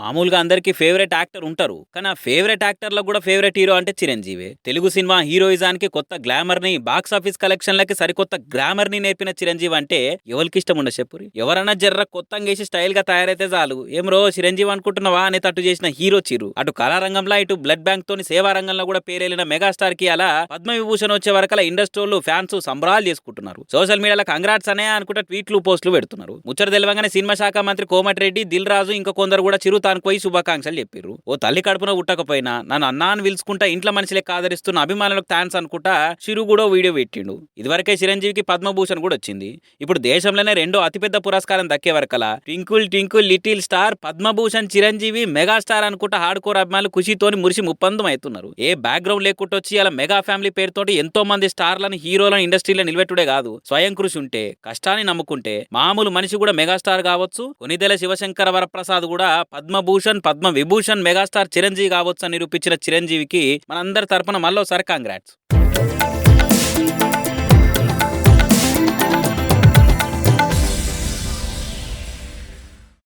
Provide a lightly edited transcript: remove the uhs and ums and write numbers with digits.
మామూలుగా అందరికీ favourite actor ఉంటారు. కానీ ఆ ఫేవరెట్ యాక్టర్‌లో కూడా ఫేవరెట్ హీరో అంటే చిరంజీవే. తెలుగు సినిమా హీరోయిజానికి కొత్త గ్లామర్‌ని, బాక్స్ ఆఫీస్ కలెక్షన్‌లకి సరికొత్త గ్లామర్‌ని నేర్పిన చిరంజీవి అంటే ఎవరికిష్టం ఉండదు చెప్పుర్రి. ఎవరన్నా జర్ర కొత్తంగేసి స్టైల్‌గా తయారైతే చాలు. ఏం రో చిరంజీవి అనుకుంటున్నావా అనేటట్టు చేసిన హీరో చిరు. అటు కళారంగంలో ఇటు బ్లడ్ బ్యాంక్ తోని సేవా రంగంలో కూడా పేరేలిన మెగాస్టార్ కి అలా పద్మవిభూషణ్ వచ్చే వరకలా ఇండస్ట్రీలో ఫ్యాన్స్ సంబరాలు చేసుకుంటున్నారు. సోషల్ మీడియాలో కంగ్రాట్స్ అనే అనుకుంటే ట్వీట్లు పోస్టులు పెడుతున్నారు. ముచ్చట తెలవగానే సినిమా శాఖ మంత్రి కోమటిరెడ్డి, దిల్ రాజు ఇంకా కొందరు కూడా చిరు తానుకు పోయి శుభాకాంక్షలు చెప్పారు. ఓ తల్లి కడుపున ఉట్టకపోయినా నన్ను అన్నా అని పిలుచుకుంటా ఇంట్లో మనిషి లెక్క ఆదరిస్తున్న అభిమానులకు థ్యాంక్స్ అనుకుంటా చిరు కూడా వీడియో పెట్టిండు. ఇదివరకే చిరంజీవికి పద్మభూషణ్ కూడా వచ్చింది. ఇప్పుడు దేశంలోనే రెండో అతిపెద్ద పురస్కారం దక్కే వరకలా twinkle twinkle little star Padma Bhushan Chiranjeevi megastar అనుకుంటా హార్డ్ కోర్ అభిమానులు ఖుషితోని మురిసి ముప్పందం అవుతున్నారు. ఏ బ్యాక్గ్రౌండ్ లేకుండా వచ్చి అలా మెగా ఫ్యామిలీ పేరుతోటి ఎంతో మంది స్టార్లను హీరోలను ఇండస్ట్రీలో నిలబెట్టుడే కాదు, స్వయం కృషి ఉంటే కష్టాన్ని నమ్ముకుంటే మామూలు మనిషి కూడా మెగాస్టార్ కావచ్చు. కొనిదెల శివశంకర వరప్రసాద్ కూడా పద్మభూషణ్ పద్మ విభూషణ్ మెగాస్టార్ చిరంజీవి కావచ్చు అని నిరూపించిన చిరంజీవికి మనందరి తరపున మళ్ళోసారి కాంగ్రాట్స్.